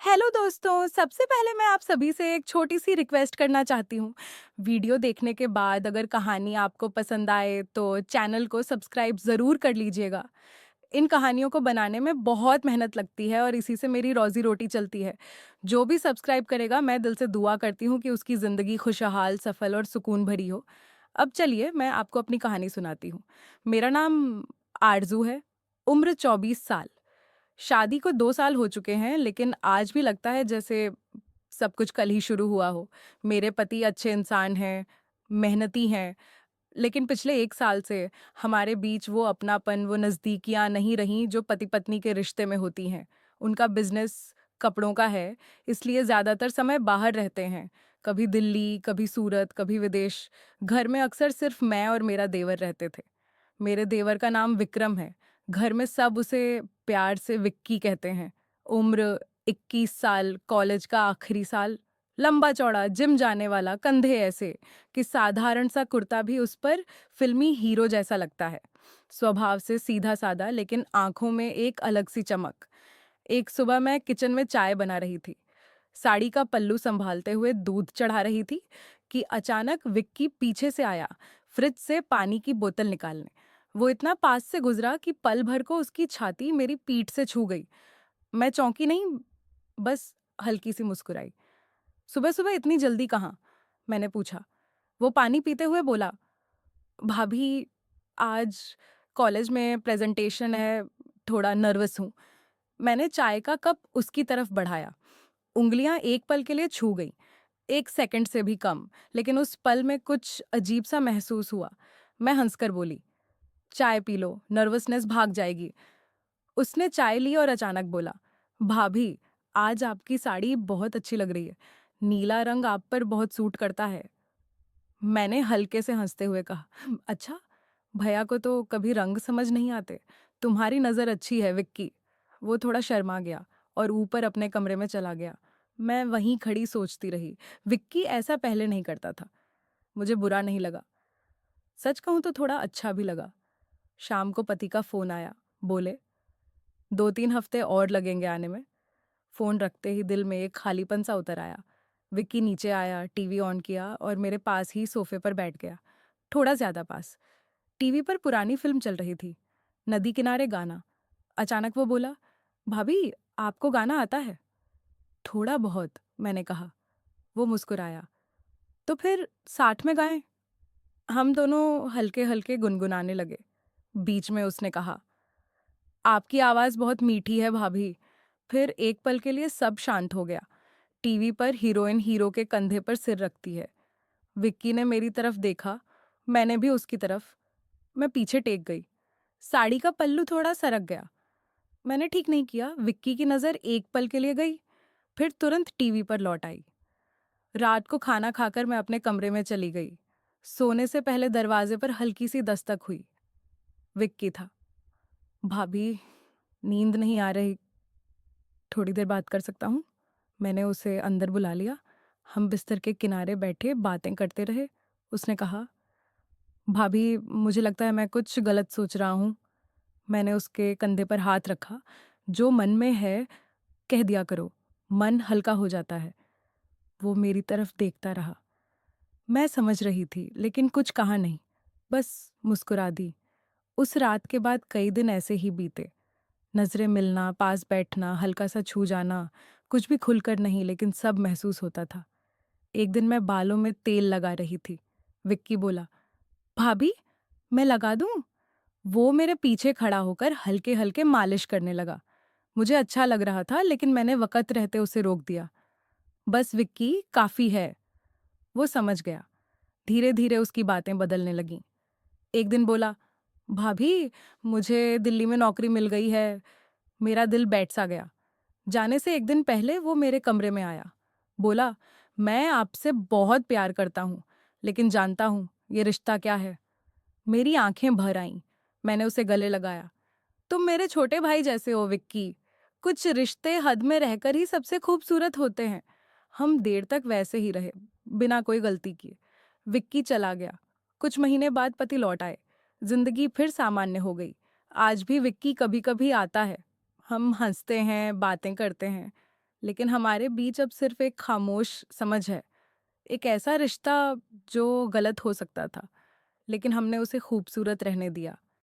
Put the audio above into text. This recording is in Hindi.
हेलो दोस्तों, सबसे पहले मैं आप सभी से एक छोटी-सी रिक्वेस्ट करना चाहती हूँ। वीडियो देखने के बाद अगर कहानी आपको पसंद आए तो चैनल को सब्सक्राइब ज़रूर कर लीजिएगा। इन कहानियों को बनाने में बहुत मेहनत लगती है और इसी से मेरी रोज़ी-रोटी चलती है। जो भी सब्सक्राइब करेगा मैं दिल से दुआ करती हूँ कि उसकी ज़िंदगी खुशहाल, सफल और सुकून भरी हो। अब चलिए मैं आपको अपनी कहानी सुनाती हूँ। मेरा नाम आरज़ू है, उम्र 24 साल। शादी को 2 साल हो चुके हैं, लेकिन आज भी लगता है जैसे सब कुछ कल ही शुरू हुआ हो। मेरे पति अच्छे इंसान हैं, मेहनती हैं, लेकिन पिछले 1 साल से हमारे बीच वो अपनापन, वो नज़दीकियाँ नहीं रहीं जो पति-पत्नी के रिश्ते में होती हैं। उनका बिज़नेस कपड़ों का है, इसलिए ज़्यादातर समय बाहर रहते हैं। कभी दिल्ली, कभी सूरत, कभी विदेश। घर में अक्सर सिर्फ मैं और मेरा देवर रहते थे। मेरे देवर का नाम विक्रम है। घर में सब उसे प्यार से विक्की कहते हैं। उम्र 21 साल, कॉलेज का आखिरी साल, लंबा-चौड़ा, जिम जाने वाला, कंधे ऐसे कि साधारण सा कुर्ता भी उस पर फिल्मी हीरो जैसा लगता है। स्वभाव से सीधा-साधा, लेकिन आँखों में एक अलग सी चमक। एक सुबह मैं किचन में चाय बना रही थी। साड़ी का पल्लू संभालते हुए दूध चढ़ा रही थी कि अचानक विक्की पीछे से आया, फ्रिज से पानी की बोतल निकालने। वो इतना पास से गुजरा कि पल भर को उसकी छाती मेरी पीठ से छू गई। मैं चौंकी नहीं, बस हल्की सी मुस्कुराई। सुबह सुबह इतनी जल्दी कहाँ? मैंने पूछा। वो पानी पीते हुए बोला, भाभी, आज कॉलेज में प्रेजेंटेशन है, थोड़ा नर्वस हूँ। मैंने चाय का कप उसकी तरफ बढ़ाया। उंगलियां एक पल के लिए छू गईं, 1 सेकंड से भी कम, लेकिन उस पल में कुछ अजीब सा महसूस हुआ। मैं हंसकर बोली, चाय पी लो, नर्वसनेस भाग जाएगी। उसने चाय ली और अचानक बोला, भाभी, आज आपकी साड़ी बहुत अच्छी लग रही है। नीला रंग आप पर बहुत सूट करता है। मैंने हल्के से हंसते हुए कहा, अच्छा, भैया को तो कभी रंग समझ नहीं आते। तुम्हारी नज़र अच्छी है विक्की। वो थोड़ा शर्मा गया और ऊपर अपने कमरे में चला गया। मैं वहीं खड़ी सोचती रही। विक्की ऐसा पहले नहीं करता था। मुझे बुरा नहीं लगा, सच कहूं तो थोड़ा अच्छा भी लगा। शाम को पति का फोन आया। बोले, 2-3 हफ्ते और लगेंगे आने में। फोन रखते ही दिल में एक खालीपन सा उतर आया। विक्की नीचे आया, टीवी ऑन किया और मेरे पास ही सोफे पर बैठ गया, थोड़ा ज्यादा पास। टीवी पर पुरानी फिल्म चल रही थी, नदी किनारे गाना। अचानक वो बोला, भाभी, आपको गाना आता है? थोड़ा बहुत, मैंने कहा। वो मुस्कुराया, तो फिर साथ में गाएं। हम दोनों हल्के हल्के गुनगुनाने लगे। बीच में उसने कहा, आपकी आवाज बहुत मीठी है भाभी। फिर एक पल के लिए सब शांत हो गया। टीवी पर हीरोइन हीरो के कंधे पर सिर रखती है। विक्की ने मेरी तरफ देखा, मैंने भी उसकी तरफ। मैं पीछे टेक गई। साड़ी का पल्लू थोड़ा सरक गया। मैंने ठीक नहीं किया। विक्की की नज़र एक पल के लिए गई, फिर तुरंत टीवी पर लौट आई। रात को खाना खाकर मैं अपने कमरे में चली गई। सोने से पहले दरवाजे पर हल्की सी दस्तक हुई। विक्की था। भाभी, नींद नहीं आ रही, थोड़ी देर बात कर सकता हूँ? मैंने उसे अंदर बुला लिया। हम बिस्तर के किनारे बैठे बातें करते रहे। उसने कहा, भाभी, मुझे लगता है मैं कुछ गलत सोच रहा हूँ। मैंने उसके कंधे पर हाथ रखा। जो मन में है कह दिया करो, मन हल्का हो जाता है। वो मेरी तरफ देखता रहा। मैं समझ रही थी, लेकिन कुछ कहा नहीं, बस मुस्कुरा दी। उस रात के बाद कई दिन ऐसे ही बीते। नजरें मिलना, पास बैठना, हल्का सा छू जाना, कुछ भी खुलकर नहीं, लेकिन सब महसूस होता था। एक दिन मैं बालों में तेल लगा रही थी। विक्की बोला, भाभी, मैं लगा दूं? वो मेरे पीछे खड़ा होकर हल्के हल्के मालिश करने लगा। मुझे अच्छा लग रहा था, लेकिन मैंने वक़्त रहते उसे रोक दिया। बस विक्की, काफ़ी है। वो समझ गया। धीरे धीरे उसकी बातें बदलने लगीं। एक दिन बोला, भाभी, मुझे दिल्ली में नौकरी मिल गई है। मेरा दिल बैठ सा गया। जाने से एक दिन पहले वो मेरे कमरे में आया। बोला, मैं आपसे बहुत प्यार करता हूँ, लेकिन जानता हूँ ये रिश्ता क्या है। मेरी आंखें भर आईं। मैंने उसे गले लगाया। तुम मेरे छोटे भाई जैसे हो विक्की। कुछ रिश्ते हद में रहकर ही सबसे खूबसूरत होते हैं। हम देर तक वैसे ही रहे, बिना कोई गलती किए। विक्की चला गया। कुछ महीने बाद पति लौट आए। जिंदगी फिर सामान्य हो गई। आज भी विक्की कभी कभी आता है। हम हंसते हैं, बातें करते हैं, लेकिन हमारे बीच अब सिर्फ एक खामोश समझ है, एक ऐसा रिश्ता जो गलत हो सकता था, लेकिन हमने उसे खूबसूरत रहने दिया।